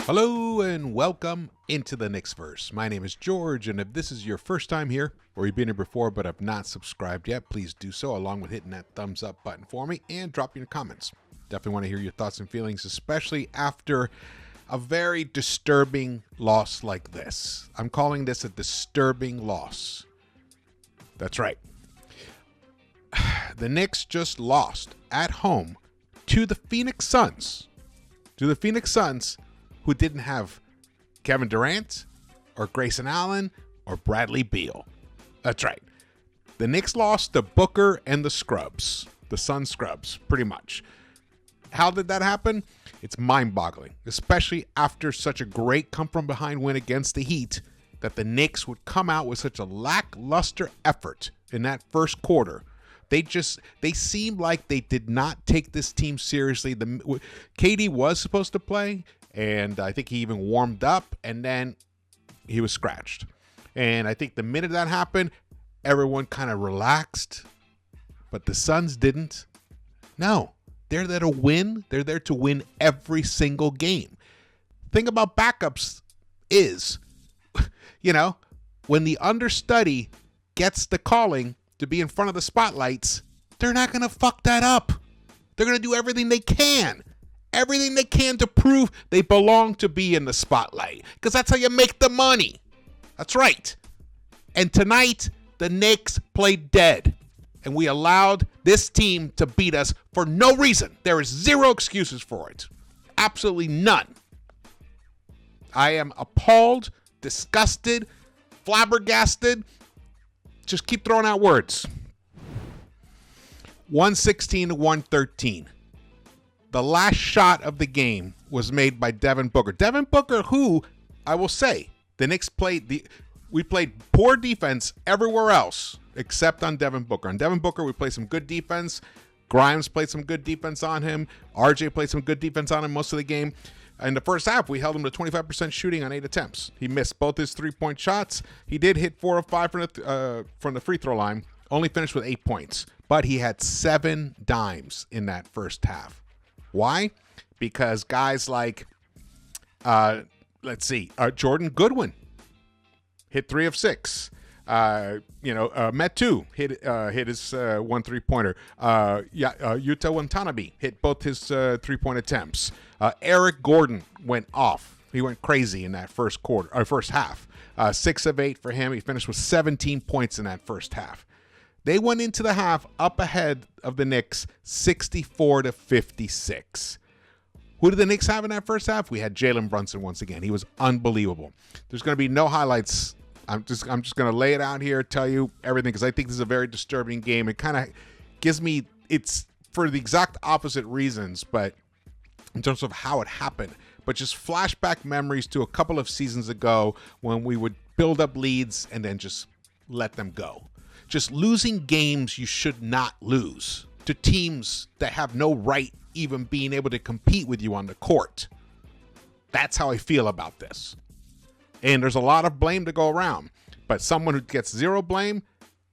Hello and welcome into the Knicks-Verse. My name is George, and if this is your first time here, or you've been here before but have not subscribed yet, please do so, along with hitting that thumbs up button for me and drop your comments. Definitely want to hear your thoughts and feelings, especially after a very disturbing loss like this. I'm calling this a disturbing loss. That's right. The Knicks just lost at home to the Phoenix Suns. Who didn't have Kevin Durant or Grayson Allen or Bradley Beal. That's right. The Knicks lost to Booker and the Scrubs, the Suns Scrubs, pretty much. How did that happen? It's mind-boggling, especially after such a great come-from-behind win against the Heat, that the Knicks would come out with such a lackluster effort in that first quarter. They seemed like they did not take this team seriously. KD was supposed to play, and I think he even warmed up, and then he was scratched. And I think the minute that happened, everyone kind of relaxed, but the Suns didn't. No, they're there to win. They're there to win every single game. Thing about backups is, when the understudy gets the calling to be in front of the spotlights, they're not going to fuck that up. They're going to do everything they can. Everything they can to prove they belong to be in the spotlight. Because that's how you make the money. That's right. And tonight, the Knicks played dead. And we allowed this team to beat us for no reason. There is zero excuses for it. Absolutely none. I am appalled, disgusted, flabbergasted. Just keep throwing out words. 116 to 113. The last shot of the game was made by Devin Booker. Devin Booker, who, I will say, the Knicks we played poor defense everywhere else except on Devin Booker. On Devin Booker, we played some good defense. Grimes played some good defense on him. RJ played some good defense on him most of the game. In the first half, we held him to 25% shooting on 8 attempts. He missed both his three-point shots. He did hit 4 of 5 from the free throw line, only finished with 8 points. But he had 7 dimes in that first half. Why? Because guys like, Jordan Goodwin hit 3 of 6. Metu hit his 1 3-pointer. Yuta Watanabe hit both his 3-point attempts. Eric Gordon went off. He went crazy in that first half. 6 of 8 for him. He finished with 17 points in that first half. They went into the half up ahead of the Knicks 64 to 56. Who did the Knicks have in that first half? We had Jalen Brunson once again. He was unbelievable. There's going to be no highlights. I'm just going to lay it out here, tell you everything, because I think this is a very disturbing game. It kind of gives me, it's for the exact opposite reasons, but in terms of how it happened. But just flashback memories to a couple of seasons ago when we would build up leads and then just let them go. Just losing games you should not lose to teams that have no right even being able to compete with you on the court. That's how I feel about this. And there's a lot of blame to go around. But someone who gets zero blame,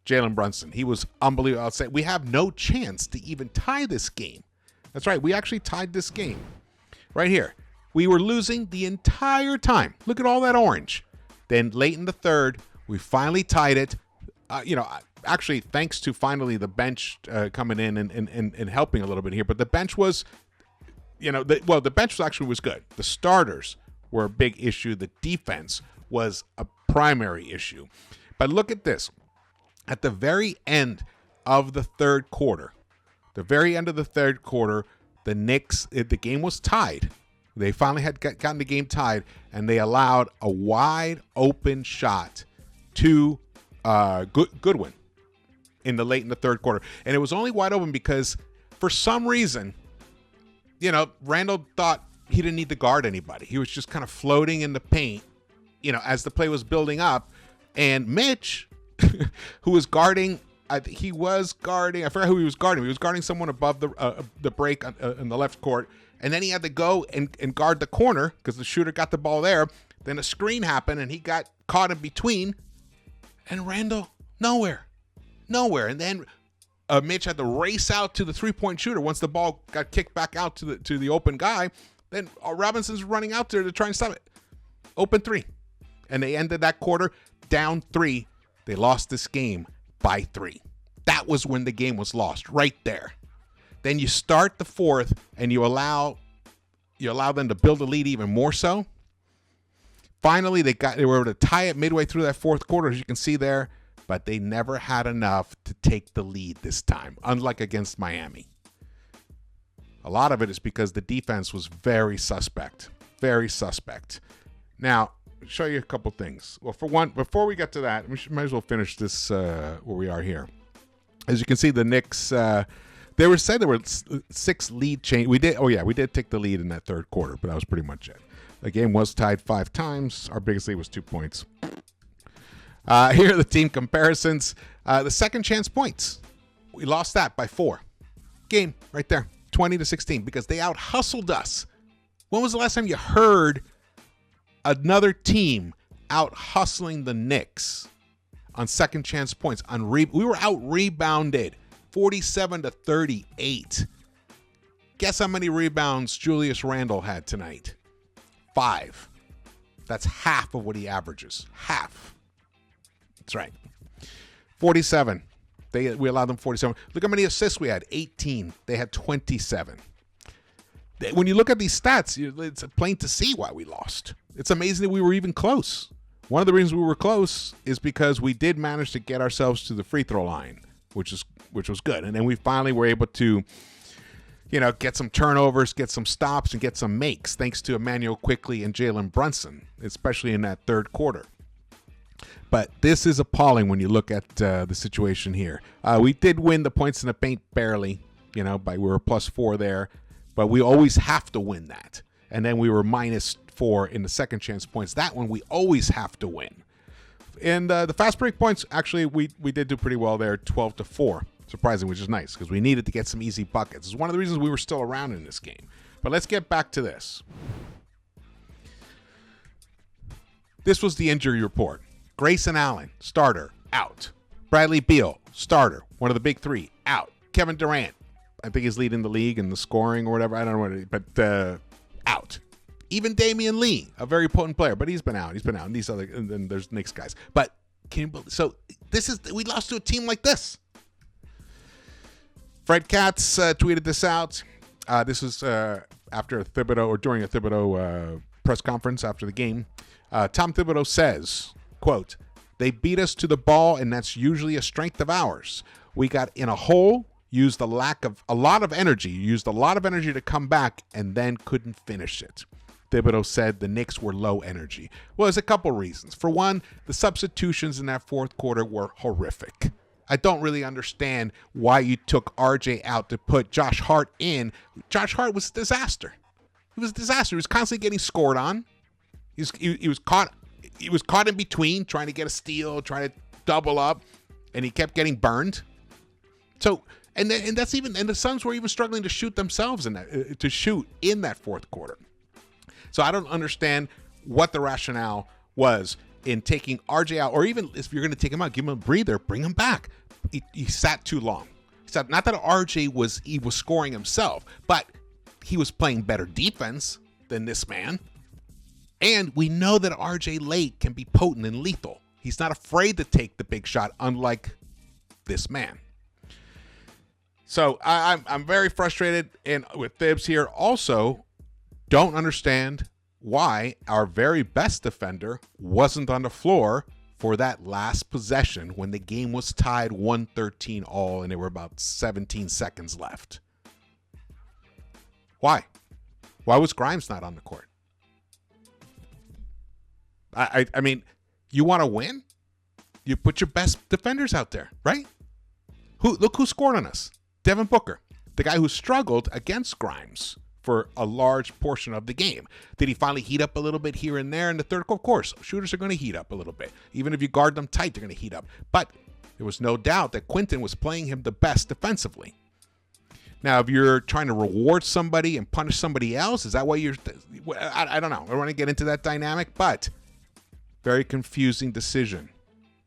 Jalen Brunson. He was unbelievable. I'll say we have no chance to even tie this game. That's right. We actually tied this game. Right here. We were losing the entire time. Look at all that orange. Then late in the third, we finally tied it. Actually, thanks to finally the bench coming in and helping a little bit here. But the bench was, the bench was good. The starters were a big issue. The defense was a primary issue. But look at this. At the very end of the third quarter, the Knicks, the game was tied. They finally had gotten the game tied, and they allowed a wide open shot to Goodwin late in the third quarter. And it was only wide open because for some reason, Randall thought he didn't need to guard anybody. He was just kind of floating in the paint, as the play was building up. And Mitch, who was guarding, I forgot who he was guarding. He was guarding someone above the break in the left court. And then he had to go and guard the corner because the shooter got the ball there. Then a screen happened and he got caught in between. And Randall, nowhere. And then Mitch had to race out to the three-point shooter once the ball got kicked back out to the open guy. Then Robinson's running out there to try and stop it. Open three. And they ended that quarter down 3. They lost this game by 3. That was when the game was lost, right there. Then you start the fourth and you allow them to build a lead even more so. Finally, they were able to tie it midway through that fourth quarter, as you can see there, but they never had enough to take the lead this time, unlike against Miami. A lot of it is because the defense was very suspect. Very suspect. Now, I'll show you a couple things. Well, for one, before we get to that, might as well finish this where we are here. As you can see, the Knicks, there were 6 lead change. We did take the lead in that third quarter, but that was pretty much it. The game was tied 5 times. Our biggest lead was 2 points. Here are the team comparisons. The second chance points, we lost that by 4. Game right there, 20-16, because they out-hustled us. When was the last time you heard another team out-hustling the Knicks on second chance points? We were out-rebounded, 47-38. Guess how many rebounds Julius Randle had tonight? 5. That's half of what he averages. Half. That's right. 47. We allowed them 47. Look how many assists we had. 18. They had 27. When you look at these stats, it's plain to see why we lost. It's amazing that we were even close. One of the reasons we were close is because we did manage to get ourselves to the free throw line, which was good. And then we finally were able to, get some turnovers, get some stops, and get some makes, thanks to Emmanuel Quickley and Jalen Brunson, especially in that third quarter. But this is appalling when you look at the situation here. We did win the points in the paint barely, we were +4 there, but we always have to win that. And then we were -4 in the second chance points. That one we always have to win. And the fast break points, actually, we did do pretty well there, 12-4. Surprising, which is nice, because we needed to get some easy buckets. It's one of the reasons we were still around in this game. But let's get back to this. This was the injury report. Grayson Allen, starter, out. Bradley Beal, starter, one of the big 3, out. Kevin Durant, I think he's leading the league in the scoring or whatever. I don't know what it is, but out. Even Damian Lee, a very potent player, but he's been out. And these other, and then there's Knicks guys. But we lost to a team like this. Fred Katz tweeted this out. This was after a Thibodeau, or during a Thibodeau press conference after the game. Tom Thibodeau says, quote, "They beat us to the ball, and that's usually a strength of ours. We got in a hole, used a lot of energy to come back, and then couldn't finish it." Thibodeau said the Knicks were low energy. Well, there's a couple reasons. For one, the substitutions in that fourth quarter were horrific. I don't really understand why you took RJ out to put Josh Hart in. Josh Hart was a disaster. He was a disaster. He was constantly getting scored on. He was caught in between, trying to get a steal, trying to double up, and he kept getting burned. So, and the Suns were even struggling to shoot themselves in that fourth quarter. So I don't understand what the rationale was in taking RJ out, or even if you're going to take him out, give him a breather, bring him back. He sat too long. Not that RJ was scoring himself, but he was playing better defense than this man. And we know that RJ late can be potent and lethal. He's not afraid to take the big shot, unlike this man. So I'm very frustrated with Thibs here. Also, don't understand why our very best defender wasn't on the floor for that last possession when the game was tied 113 all and there were about 17 seconds left. Why? Why was Grimes not on the court? I mean, you want to win? You put your best defenders out there, right? Look who scored on us. Devin Booker, the guy who struggled against Grimes for a large portion of the game. Did he finally heat up a little bit here and there in the third? Of course, shooters are going to heat up a little bit. Even if you guard them tight, they're going to heat up. But there was no doubt that Quentin was playing him the best defensively. Now, if you're trying to reward somebody and punish somebody else, is that why you're... I don't know. I don't want to get into that dynamic, but very confusing decision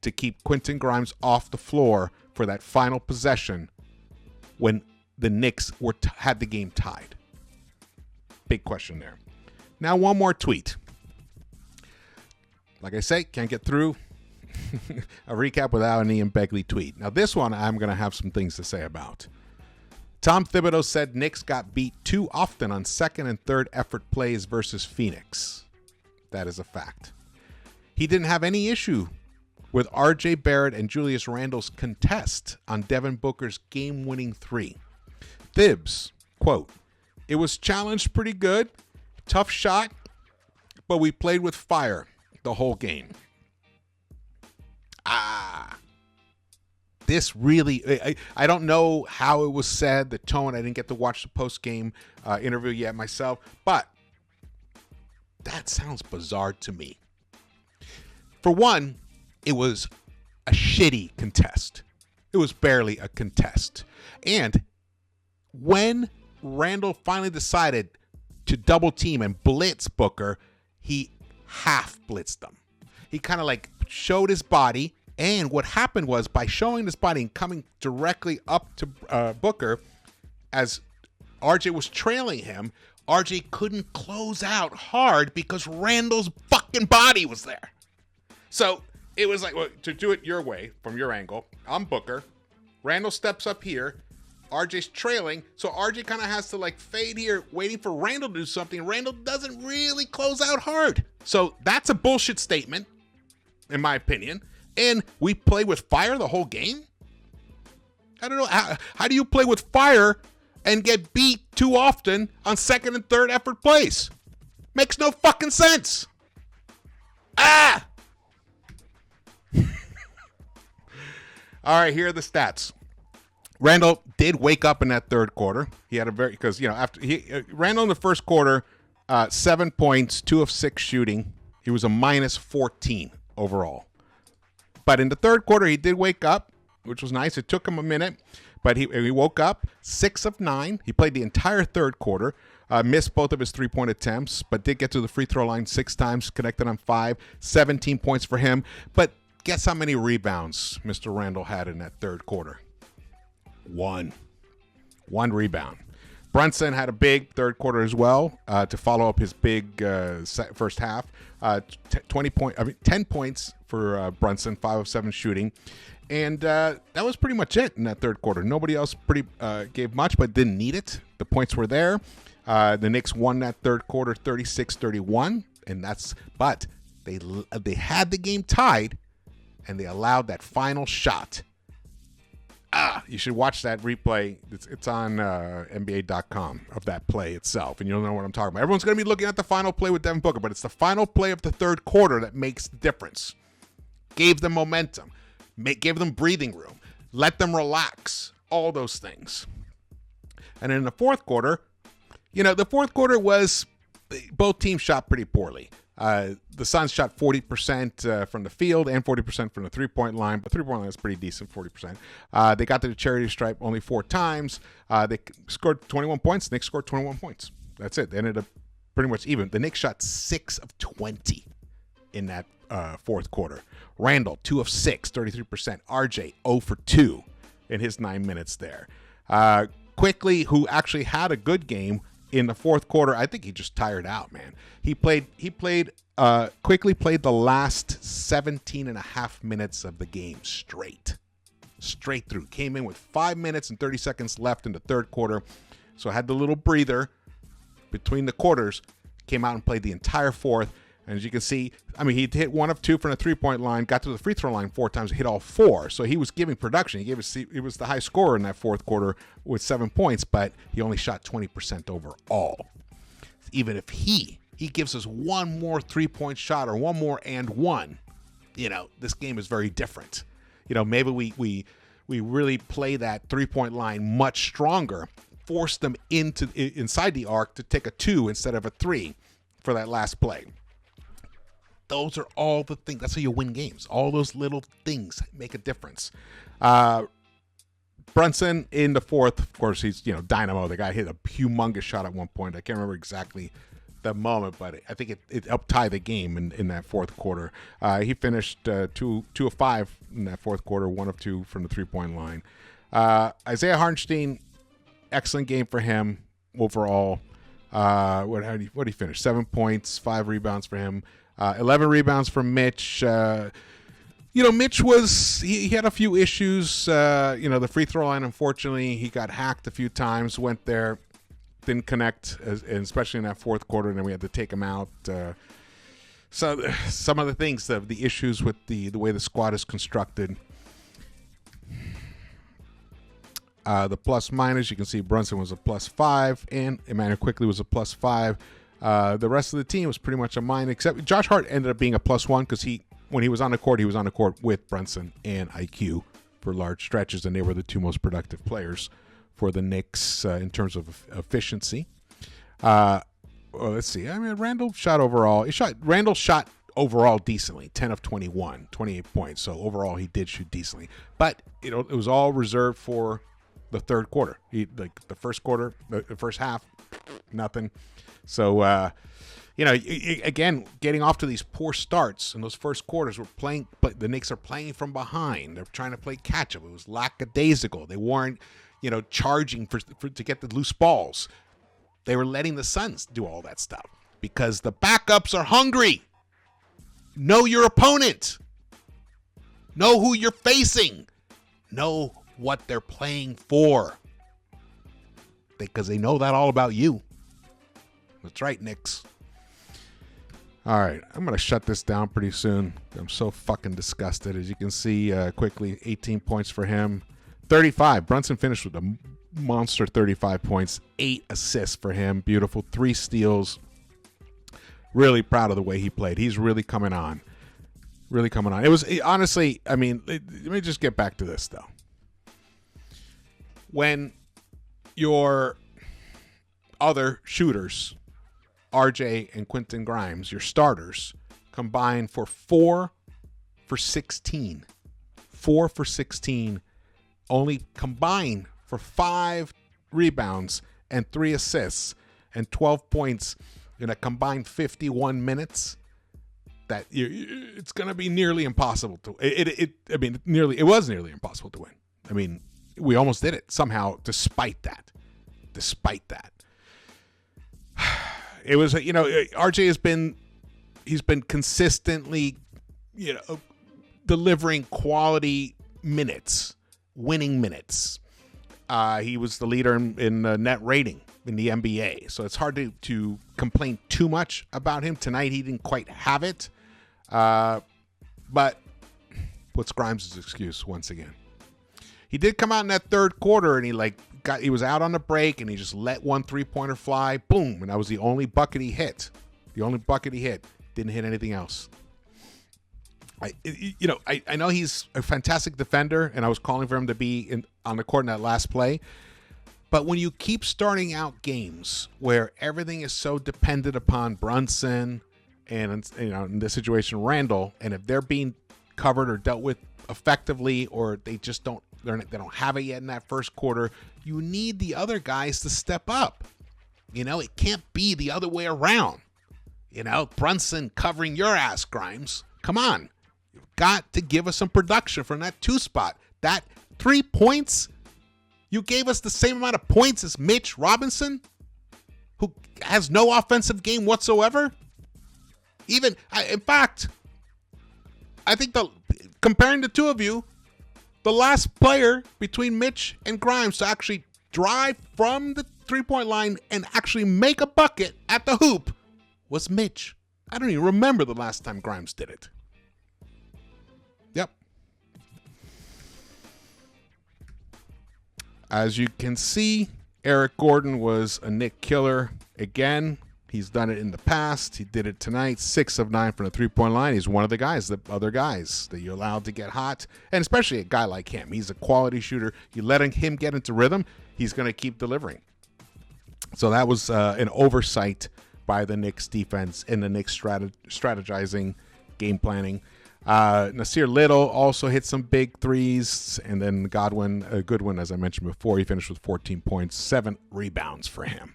to keep Quentin Grimes off the floor for that final possession when the Knicks had the game tied? Big question there. Now, one more tweet. Like I say, can't get through a recap without an Ian Begley tweet. Now, this one I'm going to have some things to say about. Tom Thibodeau said Knicks got beat too often on second and third effort plays versus Phoenix. That is a fact. He didn't have any issue with R.J. Barrett and Julius Randle's contest on Devin Booker's game-winning three. Thibs, quote, "It was challenged pretty good, tough shot, but we played with fire the whole game." This really, I don't know how it was said, the tone. I didn't get to watch the post-game interview yet myself, but that sounds bizarre to me. For one, it was a shitty contest. It was barely a contest. And when Randle finally decided to double team and blitz Booker, he half blitzed them. He kind of like showed his body. And what happened was, by showing his body and coming directly up to Booker, as RJ was trailing him, RJ couldn't close out hard because Randle's fucking body was there. So it was like, well, to do it your way, from your angle, I'm Booker. Randle steps up here. RJ's trailing. So RJ kind of has to like fade here, waiting for Randle to do something. Randle doesn't really close out hard. So that's a bullshit statement, in my opinion. And we play with fire the whole game? I don't know. How do you play with fire and get beat too often on second and third effort plays? Makes no fucking sense. All right, here are the stats. Randle did wake up in that third quarter. He had because after Randle in the first quarter, 7 points, 2 of 6 shooting. He was a minus 14 overall. But in the third quarter, he did wake up, which was nice. It took him a minute, but he woke up 6 of 9. He played the entire third quarter, missed both of his three-point attempts, but did get to the free throw line 6 times, connected on 5, 17 points for him. But guess how many rebounds Mr. Randle had in that third quarter? One rebound. Brunson had a big third quarter as well to follow up his big first half. 10 points for Brunson, 5 of 7 shooting. And that was pretty much it in that third quarter. Nobody else gave much, but didn't need it. The points were there. The Knicks won that third quarter 36-31. But they had the game tied, and they allowed that final shot. You should watch that replay. It's on NBA.com of that play itself, and you'll know what I'm talking about. Everyone's going to be looking at the final play with Devin Booker, but it's the final play of the third quarter that makes the difference. Gave them momentum, gave them breathing room, let them relax, all those things. And in the fourth quarter, the fourth quarter was, both teams shot pretty poorly. The Suns shot 40% from the field and 40% from the three-point line, but three-point line is pretty decent, 40%. They got to the charity stripe only 4 times. They scored 21 points. The Knicks scored 21 points. That's it. They ended up pretty much even. The Knicks shot 6 of 20 in that fourth quarter. Randle, 2 of 6, 33%. RJ, 0 for 2 in his 9 minutes there. Quickly, who actually had a good game in the fourth quarter, I think he just tired out, man. Quickly played the last 17 and a half minutes of the game straight through. Came in with 5 minutes and 30 seconds left in the third quarter, so had the little breather between the quarters. Came out and played the entire fourth. And as you can see, he hit 1 of 2 from the three-point line, got to the free throw line 4 times, hit all 4. So he was giving production. He was the high scorer in that fourth quarter with 7 points, but he only shot 20% overall. Even if he gives us one more three-point shot or one more and one, this game is very different. Maybe we really play that three-point line much stronger, force them inside the arc to take a 2 instead of a 3 for that last play. Those are all the things. That's how you win games. All those little things make a difference. Brunson in the fourth, of course, he's dynamo. The guy hit a humongous shot at one point. I can't remember exactly the moment, but I think it helped tie the game in that fourth quarter. He finished 2 of 5 in that fourth quarter, 1 of 2 from the three-point line. Isaiah Hartenstein excellent game for him overall. What did he finish? 7 points, 5 rebounds for him, 11 rebounds for Mitch. Mitch he had a few issues. The free throw line, unfortunately, he got hacked a few times, went there, didn't connect, and especially in that fourth quarter, and then we had to take him out. So some of the things, the issues with the way the squad is constructed. The plus minus, you can see Brunson was a +5, and Emmanuel Quickley was a +5. The rest of the team was pretty much a minus, except Josh Hart ended up being a +1 because when he was on the court with Brunson and IQ for large stretches, and they were the two most productive players for the Knicks in terms of efficiency. Let's see. Randall shot overall. Randall shot overall decently, 10 of 21, 28 points. So overall, he did shoot decently, but it was all reserved for the third quarter. The first quarter, the first half, nothing. So, again, getting off to these poor starts in those first quarters, but the Knicks are playing from behind. They're trying to play catch up. It was lackadaisical. They weren't, charging to get the loose balls. They were letting the Suns do all that stuff because the backups are hungry. Know your opponent. Know who you're facing. Know what they're playing for. Because they know that all about you. That's right, Knicks. All right, I'm going to shut this down pretty soon. I'm so fucking disgusted. As you can see, Quickly, 18 points for him. 35. Brunson finished with a monster 35 points. 8 assists for him. Beautiful. 3 steals. Really proud of the way he played. He's really coming on. Really coming on. It was, honestly, let me just get back to this, though. When your other shooters, RJ and Quentin Grimes, your starters, combined for 4 for 16. 4 for 16. Only combined for 5 rebounds and 3 assists and 12 points in a combined 51 minutes. It's going to be nearly impossible to. It was nearly impossible to win. We almost did it somehow, despite that. It was, RJ he's been consistently, delivering quality minutes, winning minutes. He was the leader in net rating in the NBA, so it's hard to complain too much about him. Tonight he didn't quite have it, but what's Grimes' excuse once again? He did come out in that third quarter and he was out on the break and he just let one 3-pointer fly, boom, and that was the only bucket he hit. Didn't hit anything else. I know he's a fantastic defender, and I was calling for him to be on the court in that last play. But when you keep starting out games where everything is so dependent upon Brunson and in this situation Randall, and if they're being covered or dealt with effectively, or they just don't have it yet in that first quarter, you need the other guys to step up. It can't be the other way around. Brunson covering your ass, Grimes. Come on. You've got to give us some production from that 2 spot. That 3 points, you gave us the same amount of points as Mitch Robinson, who has no offensive game whatsoever. In fact, I think comparing the two of you, the last player between Mitch and Grimes to actually drive from the 3-point line and actually make a bucket at the hoop was Mitch. I don't even remember the last time Grimes did it. Yep. As you can see, Eric Gordon was a Knick killer again. He's done it in the past. He did it tonight. 6 of 9 from the 3-point line. He's one of the other guys that you're allowed to get hot, and especially a guy like him. He's a quality shooter. You let him get into rhythm, he's going to keep delivering. So that was an oversight by the Knicks defense and the Knicks strategizing, game planning. Nasir Little also hit some big threes, and then Goodwin, as I mentioned before, he finished with 14 points, 7 rebounds for him.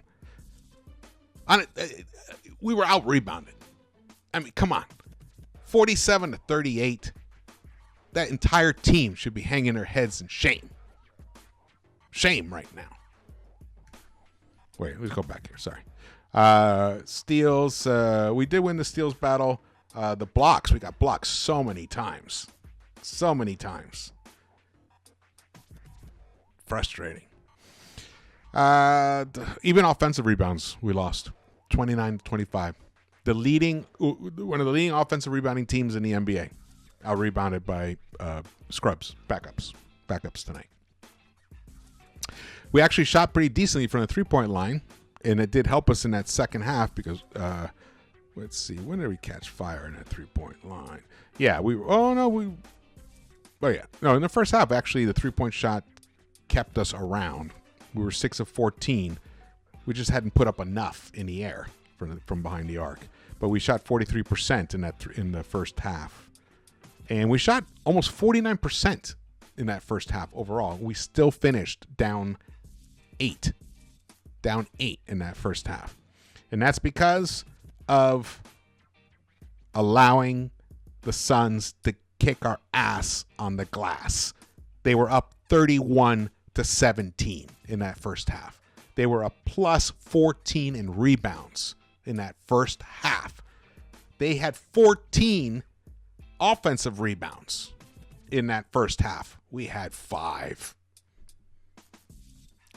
We were out-rebounded. Come on. 47-38. That entire team should be hanging their heads in shame. Shame right now. Wait, let's go back here. Sorry. Steals. We did win the steals battle. The blocks. We got blocked so many times. So many times. Frustrating. Even offensive rebounds, we lost 29-25. One of the leading offensive rebounding teams in the NBA, out rebounded by scrubs, backups tonight. We actually shot pretty decently from the 3-point line, and it did help us in that second half because let's see, when did we catch fire in that 3-point line? Yeah, in the first half actually the 3-point shot kept us around. We were 6 of 14. We just hadn't put up enough in the air from behind the arc. But we shot 43% in the first half. And we shot almost 49% in that first half overall. We still finished down 8. Down 8 in that first half. And that's because of allowing the Suns to kick our ass on the glass. They were up 31-17 in that first half. They were a plus 14 in rebounds in that first half. They had 14 offensive rebounds in that first half. We had 5.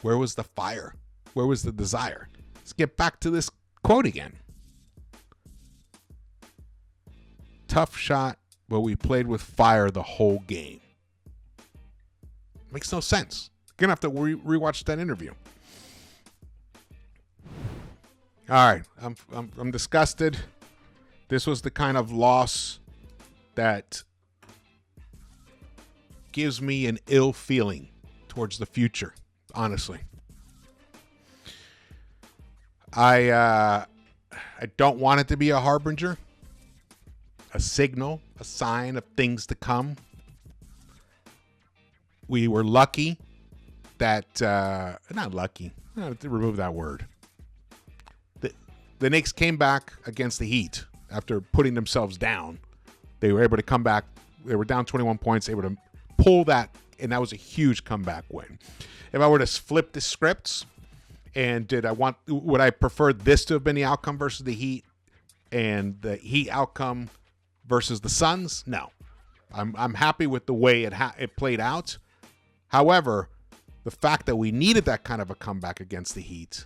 Where was the fire? Where was the desire? Let's get back to this quote again. Tough shot, but we played with fire the whole game. Makes no sense. You're going to have to rewatch that interview. All right. I'm disgusted. This was the kind of loss that gives me an ill feeling towards the future, honestly. I don't want it to be a harbinger, a signal, a sign of things to come. We were lucky that, not lucky, to remove that word. The Knicks came back against the Heat after putting themselves down. They were able to come back. They were down 21 points, able to pull that, and that was a huge comeback win. If I were to flip the scripts, and would I prefer this to have been the outcome versus the Heat and the Heat outcome versus the Suns? No. I'm happy with the way it played out. However, the fact that we needed that kind of a comeback against the Heat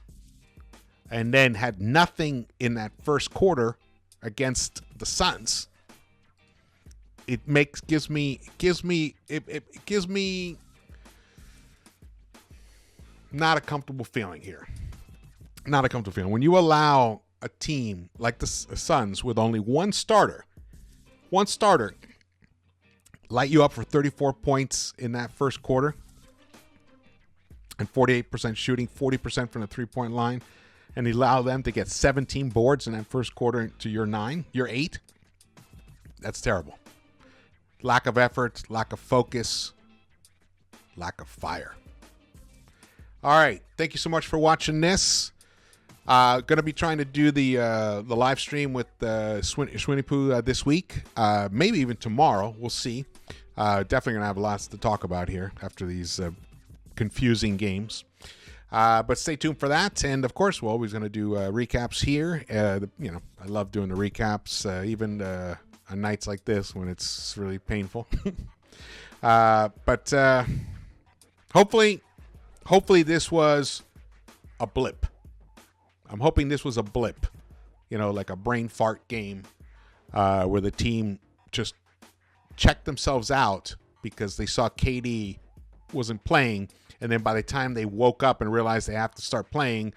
and then had nothing in that first quarter against the Suns, it gives me not a comfortable feeling here. Not a comfortable feeling. When you allow a team like the Suns with only one starter, light you up for 34 points in that first quarter and 48% shooting, 40% from the 3-point line, and allow them to get 17 boards in that first quarter to your 9, your 8, that's terrible. Lack of effort, lack of focus, lack of fire. All right. Thank you so much for watching this. Going to be trying to do the live stream with Swinny Poo this week. Maybe even tomorrow. We'll see. Definitely going to have lots to talk about here after these confusing games. But stay tuned for that. And, of course, we're always going to do recaps here. I love doing the recaps, even on nights like this when it's really painful. But hopefully this was a blip. I'm hoping this was a blip, like a brain fart game where the team just checked themselves out because they saw KD wasn't playing. And then by the time they woke up and realized they have to start playing,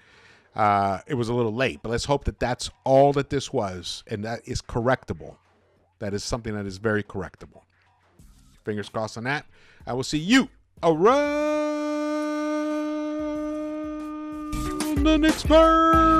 it was a little late. But let's hope that that's all that this was, and that is correctable. That is something that is very correctable. Fingers crossed on that. I will see you around the Knicks-Verse.